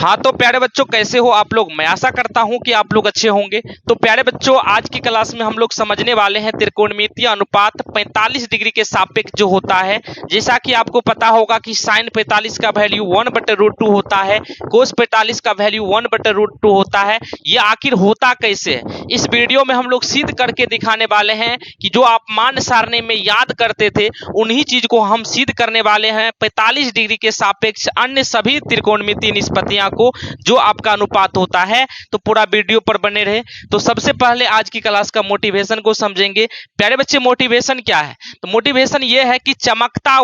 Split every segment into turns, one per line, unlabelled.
हाँ तो प्यारे बच्चों, कैसे हो आप लोग। मैं आशा करता हूं कि आप लोग अच्छे होंगे। तो प्यारे बच्चों, आज की क्लास में हम लोग समझने वाले हैं त्रिकोणमितीय अनुपात 45 डिग्री के सापेक्ष जो होता है। जैसा कि आपको पता होगा कि साइन 45 का वैल्यू 1/√2 होता है, कोस 45 का वैल्यू 1/√2 होता है। ये आखिर होता कैसे है, इस वीडियो में हम लोग सिद्ध करके दिखाने वाले हैं कि जो आप मान सारणी में याद करते थे उन्हीं चीज को हम सिद्ध करने वाले हैं 45 डिग्री के सापेक्ष अन्य सभी त्रिकोणमितीय निष्पत्तियां को, जो आपका अनुपात होता है। तो पूरा वीडियो पर बने रहे। तो सबसे पहले आज की क्लास का मोटिवेशन को समझेंगे। प्यारे बच्चे, मोटिवेशन क्या है? तो मोटिवेशन ये है कि चमकता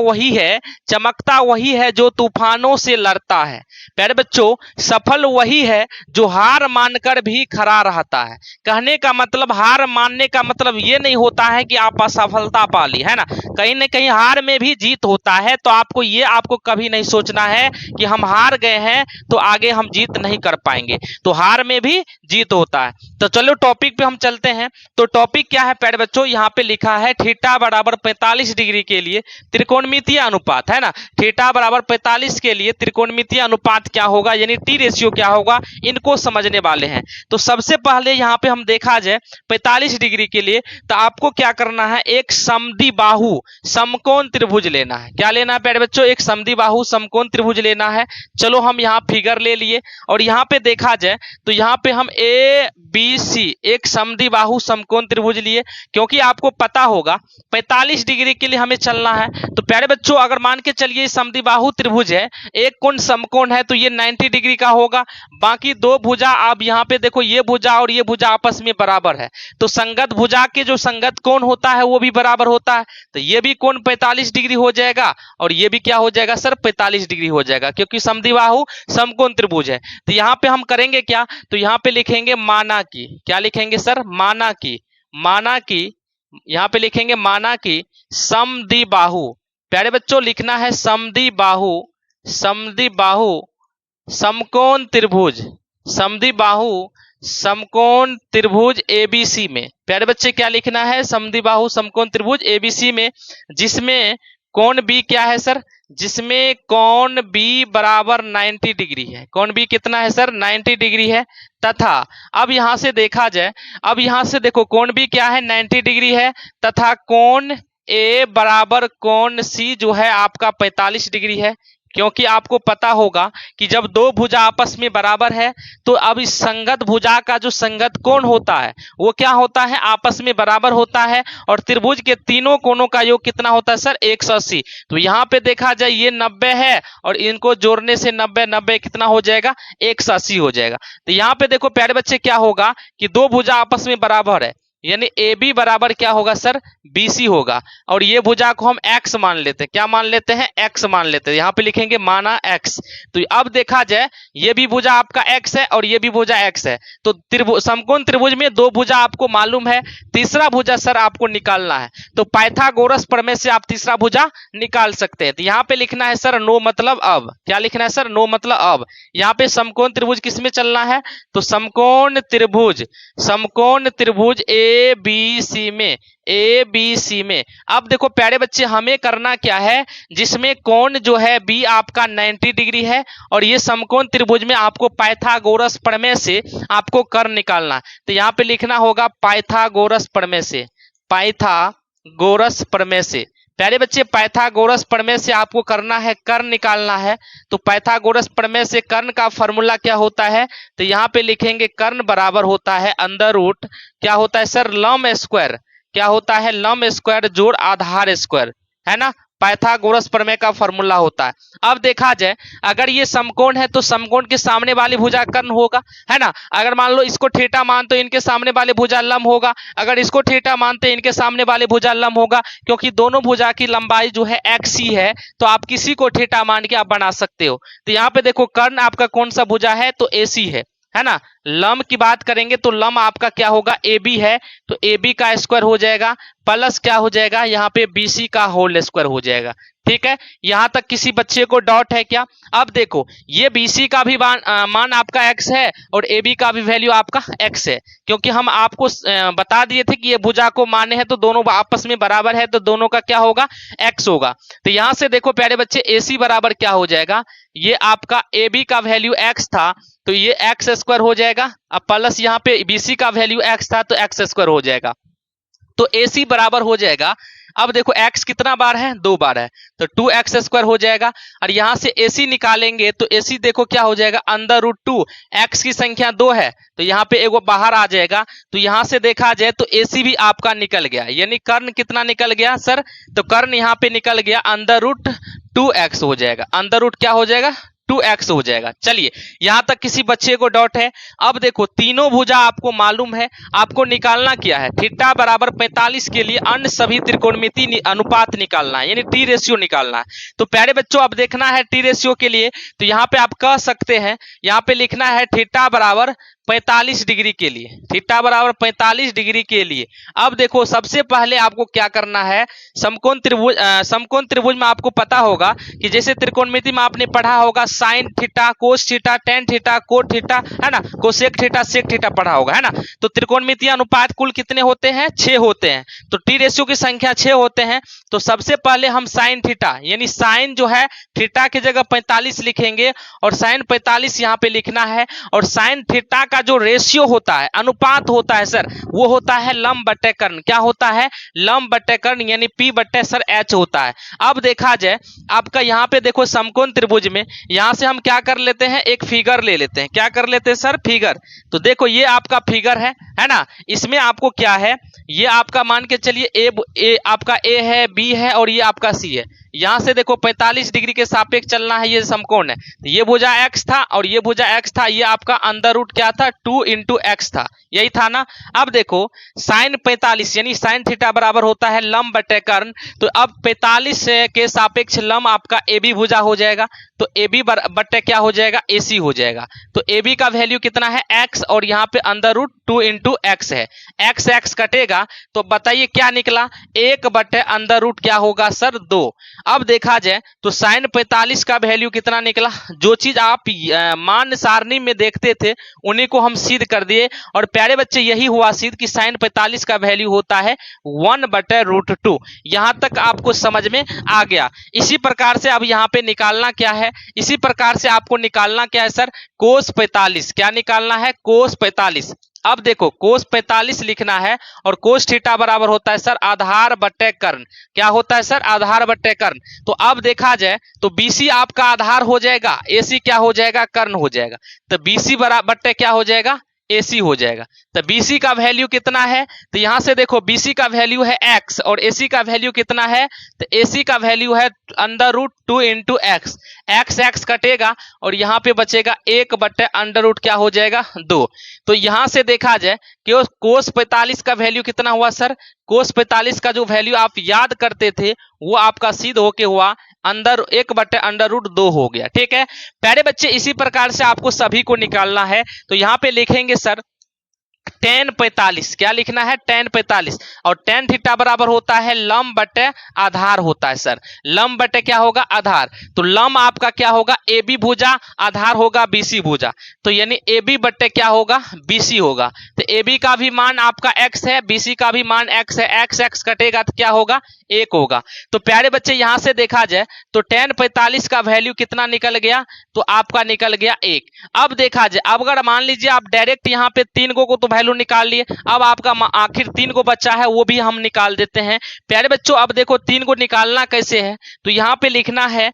वही है जो तूफानों से लड़ता है। प्यारे बच्चों, सफल वही है जो हार मानकर भी खड़ा रहता है। कहने का मतलब, हार मानने का मतलब ये नहीं होता है कि आप असफलता पा ली, है ना कहीं हार में भी जीत होता है। तो आपको कभी नहीं सोचना है कि हम हार गए हैं तो आगे हम जीत नहीं कर पाएंगे। तो हार में भी जीत होता है। तो चलो टॉपिक पे हम चलते हैं। तो टॉपिक क्या है प्यारे बच्चों? यहाँ पे लिखा है थीटा बराबर 45 डिग्री के लिए त्रिकोणमितीय अनुपात, है ना। थीटा बराबर 45 के लिए त्रिकोणमितीय अनुपात क्या होगा, यानी टी रेशियो क्या होगा, इनको समझने वाले हैं। तो सबसे पहले यहाँ पे हम देखा जाए 45 डिग्री के लिए, तो आपको क्या करना है, एक समद्विबाहु समकोण त्रिभुज लेना है। क्या लेना है प्यारे बच्चों? एक समद्विबाहु समकोण त्रिभुज लेना है। चलो हम यहाँ फिगर ले लिए और यहाँ पे देखा जाए तो यहाँ पे हम ए बी सी एक समद्विबाहु समकोण त्रिभुज लिए, क्योंकि आपको पता होगा 45 डिग्री के लिए हमें चलना है। तो प्यारे बच्चों, अगर मान के चलिए समद्विबाहु त्रिभुज है, एक कोण समकोण है, तो ये 90 डिग्री का होगा। बाकी दो भुजा, आप यहाँ पे देखो, ये भुजा और ये भुजा आपस में बराबर है, तो संगत भुजा के जो संगत कोण होता है वो भी बराबर होता है। तो ये भी कोण 45 डिग्री हो जाएगा और ये भी क्या हो जाएगा सर, 45 डिग्री हो जाएगा, क्योंकि समद्विबाहु समकोण त्रिभुज है। तो यहाँ पे हम करेंगे क्या, तो यहाँ पे लिखेंगे माना की। क्या लिखेंगे सर? माना की यहाँ पे लिखेंगे माना की समद्विबाहु। प्यारे बच्चों, लिखना है समद्विबाहु समकोण त्रिभुज एबीसी में। प्यारे बच्चे, क्या लिखना है? समद्विबाहु समकोण त्रिभुज एबीसी में, जिसमें कोण बी क्या है सर? जिसमें कोण बी बराबर 90 डिग्री है। कोण बी कितना है सर? 90 डिग्री है। तथा अब यहां से देखा जाए, अब यहां से देखो, कोण बी क्या है? 90 डिग्री है। तथा कोण ए बराबर कोण सी जो है आपका 45 डिग्री है। क्योंकि आपको पता होगा कि जब दो भुजा आपस में बराबर है तो अब इस संगत भुजा का जो संगत कोण होता है वो क्या होता है? आपस में बराबर होता है। और त्रिभुज के तीनों कोणों का योग कितना होता है सर? 180। तो यहाँ पे देखा जाए ये 90 है और इनको जोड़ने से 90 कितना हो जाएगा? 180 हो जाएगा। तो यहाँ पे देखो प्यारे बच्चे, क्या होगा कि दो भुजा आपस में बराबर है, यानी ए बी बराबर क्या होगा सर? BC होगा। और ये भुजा को हम x मान लेते हैं। क्या मान लेते हैं? x मान लेते हैं। यहाँ पे लिखेंगे माना x। तो अब देखा जाए, ये भी भुजा आपका x है और ये भी भुजा x है। तो समकोण त्रिभुज में दो भुजा आपको मालूम है, तीसरा भुजा सर आपको निकालना है। तो पाइथागोरस प्रमेय से आप तीसरा भुजा निकाल सकते हैं। तो यहाँ पे लिखना है सर नो मतलब अब। क्या लिखना है सर? नो मतलब अब। यहाँ पे समकोण त्रिभुज किसमें चलना है? तो समकोण त्रिभुज ए बी सी में। अब देखो प्यारे बच्चे, हमें करना क्या है, जिसमें कोण जो है बी आपका 90 डिग्री है और ये समकोण त्रिभुज में आपको पाइथागोरस प्रमेय से आपको कर्ण निकालना है। तो यहाँ पे लिखना होगा पाइथागोरस प्रमेय से। प्यारे बच्चे, पाइथागोरस प्रमेय से आपको करना है कर्ण निकालना है। तो पाइथागोरस प्रमेय से कर्ण का फॉर्मूला क्या होता है? तो यहाँ पे लिखेंगे कर्ण बराबर होता है अंडर रूट, क्या होता है सर? लंब स्क्वायर। क्या होता है? लंब स्क्वायर जोड़ आधार स्क्वायर, है ना। पाइथागोरस प्रमेय का फॉर्मूला होता है। अब देखा जाए, अगर ये समकोण है तो समकोण के सामने वाली भुजा कर्ण होगा, है ना। अगर मान लो इसको थीटा मान तो इनके सामने वाले भुजा लंब होगा। अगर इसको थीटा मानते इनके सामने वाले भुजा लंब होगा, क्योंकि दोनों भुजा की लंबाई जो है x ही है। तो आप किसी को थीटा मान के आप बना सकते हो। तो यहाँ पे देखो, कर्ण आपका कौन सा भुजा है? तो AC है ना। लंब की बात करेंगे तो लंब आपका क्या होगा? AB है। तो AB का स्क्वायर हो जाएगा प्लस क्या हो जाएगा यहाँ पे BC का होल स्क्वायर हो जाएगा। ठीक है, यहां तक किसी बच्चे को डाउट है क्या? अब देखो ये BC का भी मान आपका x है और AB का भी वैल्यू आपका x है, क्योंकि हम आपको बता दिए थे कि ये भुजा को माने हैं तो दोनों आपस में बराबर है, तो दोनों का क्या होगा? x होगा। तो यहां से देखो प्यारे बच्चे AC बराबर क्या हो जाएगा? ये आपका AB का वैल्यू x था तो ये x स्क्वायर हो जाएगा, अब प्लस यहाँ पे BC का वैल्यू x था तो x स्क्वायर हो जाएगा, तो AC बराबर हो जाएगा। अब देखो x कितना बार है? 2 बार है, तो 2x स्क्वायर हो जाएगा। और यहां से AC निकालेंगे तो AC देखो क्या हो जाएगा? अंडर रूट 2, x की संख्या 2 है तो यहाँ पे एगो बाहर आ जाएगा, तो यहां से देखा जाए तो AC भी आपका निकल गया, यानी कर्ण कितना निकल गया सर? तो कर्ण यहाँ पे निकल गया अंडर रूट 2x हो जाएगा, अंडर रूट क्या हो जाएगा? 2x हो जाएगा। चलिए यहां तक किसी बच्चे को डाउट है? अब देखो तीनों भुजा आपको मालूम है, आपको निकालना क्या है? थीटा बराबर 45 के लिए अन्य सभी त्रिकोणमितीय अनुपात निकालना है, यानी टी रेशियो निकालना है। तो प्यारे बच्चों अब देखना है टी रेशियो के लिए, तो यहाँ पे आप कह सकते हैं, यहाँ पे लिखना है थीटा बराबर 45 डिग्री के लिए, थीटा बराबर 45 डिग्री के लिए। अब देखो सबसे पहले आपको क्या करना है? समकोण त्रिभुज में आपको पता होगा कि जैसे त्रिकोणमिति में आपने पढ़ा होगा sine theta, cos theta, tan theta, cot theta, है ना, कोसेक थीटा, सेक थीटा पढ़ा होगा, है ना। तो त्रिकोणमितीय अनुपात कुल कितने होते हैं? 6 होते हैं, तो टी रेशियो की संख्या 6 होते हैं। तो सबसे पहले हम साइन थीटा, यानी साइन जो है थीटा की जगह 45 लिखेंगे और साइन 45 यहाँ पे लिखना है, और साइन थीटा का जो रेशियो होता है, अनुपात होता है सर, वो होता है लंब बटे कर्ण। क्या होता है? लंब बटे कर्ण, यानी P बटे सर H होता है। अब देखा जाए आपका यहाँ पे देखो समकोण त्रिभुज में, यहां से हम क्या कर लेते हैं? एक फिगर ले लेते हैं। क्या कर लेते हैं सर? फिगर। तो देखो ये आपका फिगर है ना, इसमें आपको क्या है? ये आपका मान के चलिए ए आपका A है, B है और ये आपका C है। यहां से देखो 45 डिग्री के सापेक्ष चलना है, ये समकोण है, तो ये भुजा x था और ये भुजा x था, ये आपका अंडर रूट क्या था? 2 इंटू एक्स था, यही था ना। अब देखो साइन 45 यानी साइन थीटा बराबर होता है लंब बटे कर्ण, तो अब 45 के सापेक्ष लंब आपका AB भुजा हो जाएगा, तो AB बटे क्या हो जाएगा? AC हो जाएगा। तो AB का वैल्यू कितना है? x, और यहाँ पे अंडर रूट 2 इंटू एक्स है, x कटेगा तो बताइए क्या निकला? 1 बटे अंडर रूट क्या होगा सर? 2। अब देखा जाए तो साइन 45 का वैल्यू कितना निकला? जो चीज आप मान सारणी में देखते थे उन्हीं को हम सिद्ध कर दिए, और प्यारे बच्चे यही हुआ सिद्ध कि साइन 45 का वैल्यू होता है 1 बटे रूट 2। यहां तक आपको समझ में आ गया। इसी प्रकार से अब यहाँ पे निकालना क्या है? इसी प्रकार से आपको निकालना क्या है सर? कोस 45। क्या निकालना है? कोस 45। अब देखो कोस 45 लिखना है, और कोस थीटा बराबर होता है सर आधार बटे कर्ण। क्या होता है सर? आधार बटे कर्ण। तो अब देखा जाए तो BC आपका आधार हो जाएगा, AC क्या हो जाएगा? कर्ण हो जाएगा, तो BC बराबर बटे क्या हो जाएगा? AC हो जाएगा। तो BC का वैल्यू कितना है? तो यहां से देखो BC का वैल्यू है x और AC का वैल्यू कितना है? तो AC का वैल्यू है under root 2 into x, x कटेगा और यहाँ पे बचेगा 1 बटे अंडर रूट क्या हो जाएगा? 2। तो यहां से देखा जाए कि कोस 45 का वैल्यू कितना हुआ सर? कोस 45 का जो वैल्यू आप याद करते थे वो आपका सिद्ध होके हुआ अंदर 1 बटे अंडर रूट 2 हो गया। ठीक है प्यारे बच्चे, इसी प्रकार से आपको सभी को निकालना है। तो यहाँ पे लिखेंगे सर tan 45। क्या लिखना है? tan 45, और tan थीटा बराबर होता है लंब बटे आधार होता है सर। लंब बटे क्या होगा? आधार। तो लंब आपका क्या होगा? AB भुजा, आधार होगा BC भुजा, तो यानी AB बटे क्या होगा? BC होगा। तो AB का भी मान आपका x है, BC का भी मान x है, x कटेगा तो क्या होगा? 1 होगा। तो प्यारे बच्चे यहां से देखा जाए तो tan 45 का वैल्यू कितना निकल गया? तो आपका निकल गया 1। अब देखा जाए, अब अगर मान लीजिए आप डायरेक्ट यहाँ पे 3 को तो वैल्यू निकाल लिए, अब आपका आखिर 3 को बचा है वो भी हम निकाल देते हैं। प्यारे बच्चों अब देखो 3 को निकालना कैसे है? तो यहाँ पे लिखना है,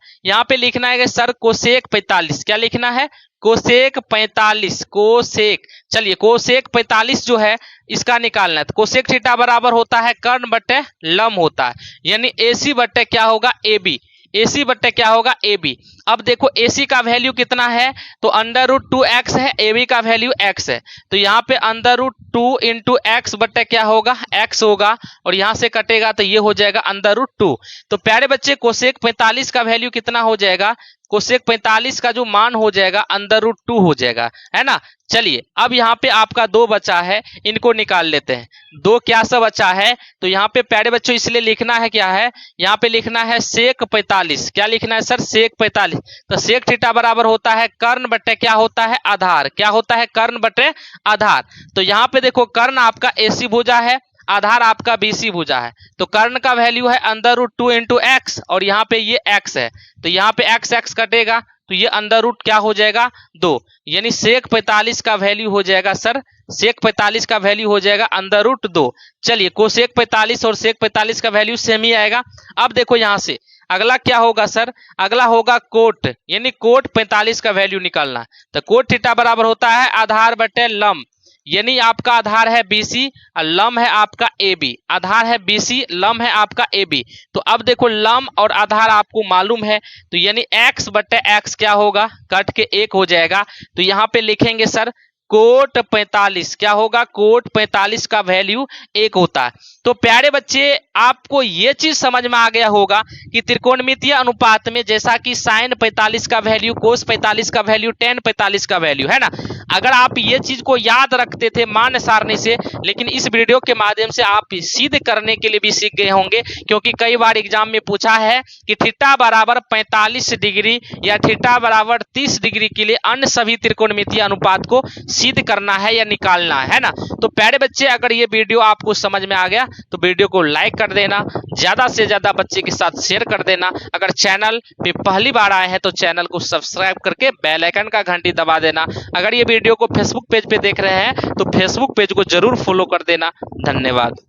कि सर कोसेक 45। क्या लिखना है? कोसेक 45। कोसेक, चलिए कोसेक 45 जो है इसका निकालना है। तो कोसेक थीटा बराबर होता है कर्ण बटे लंब होता है, यानी AC बटे क्या होगा? AB। AC बटे क्या होगा? AB। अब देखो AC का वैल्यू कितना है, तो √2x है, AB का वैल्यू x है, तो यहाँ पे √2 इंटू एक्स बट्टे क्या होगा, x होगा, और यहाँ से कटेगा तो ये हो जाएगा √2। तो प्यारे बच्चे कोसेक 45 का वैल्यू कितना हो जाएगा, कोसेक 45 का जो मान हो जाएगा √2 हो जाएगा, है ना। चलिए अब यहाँ पे आपका 2 बचा है, इनको निकाल लेते हैं। 2 क्या सा बचा है, तो यहाँ पे प्यारे बच्चों इसलिए लिखना है, क्या है यहाँ पे लिखना है सेक 45। क्या लिखना है सर, सेक 45। तो सेक थीटा बराबर होता है कर्ण बटे क्या होता है, आधार। क्या होता है, कर्ण बटे आधार। तो यहाँ पे देखो कर्ण आपका AC भुजा है, आधार आपका BC भुजा है, तो कर्ण का वैल्यू है √2 इंटू एक्स, और यहाँ पे ये x है, तो यहाँ पे x कटेगा, तो ये अंडर क्या हो जाएगा 2, यानी सेक 45 का वैल्यू हो जाएगा सर, सेक 45 का वैल्यू हो जाएगा √2। चलिए कोसेक 45 और सेक 45 का वैल्यू सेम ही आएगा। अब देखो यहाँ से अगला क्या होगा सर, अगला होगा कोट, यानी कोट 45 का वैल्यू निकालना। तो कोट थीटा बराबर होता है आधार बटे लंब, यानी आपका आधार है BC और लंब है आपका AB। आधार है BC, लंब है आपका AB। तो अब देखो लंब और आधार आपको मालूम है, तो यानी x बटे x क्या होगा, कट के 1 हो जाएगा। तो यहाँ पे लिखेंगे सर कोट 45, क्या होगा, कोट 45 का वैल्यू 1 होता है। तो प्यारे बच्चे आपको ये चीज समझ में आ गया होगा कि त्रिकोणमितीय अनुपात में जैसा कि साइन 45 का वैल्यू, कोस 45 का वैल्यू, टेन 45 का वैल्यू, है ना। अगर आप ये चीज को याद रखते थे मान सारणी से, लेकिन इस वीडियो के माध्यम से आप सिद्ध करने के लिए भी सीख गए होंगे, क्योंकि कई बार एग्जाम में पूछा है कि थीटा बराबर 45 डिग्री या थीटा बराबर 30 डिग्री के लिए अन्य सभी त्रिकोणमितीय अनुपात को सिद्ध करना है या निकालना है ना। तो प्यारे बच्चे अगर ये वीडियो आपको समझ में आ गया तो वीडियो को लाइक कर देना, ज्यादा से ज्यादा बच्चे के साथ शेयर कर देना। अगर चैनल पे पहली बार आए हैं तो चैनल को सब्सक्राइब करके बेल आइकन का घंटी दबा देना। अगर ये वीडियो को फेसबुक पेज पे देख रहे हैं तो फेसबुक पेज को जरूर फॉलो कर देना। धन्यवाद।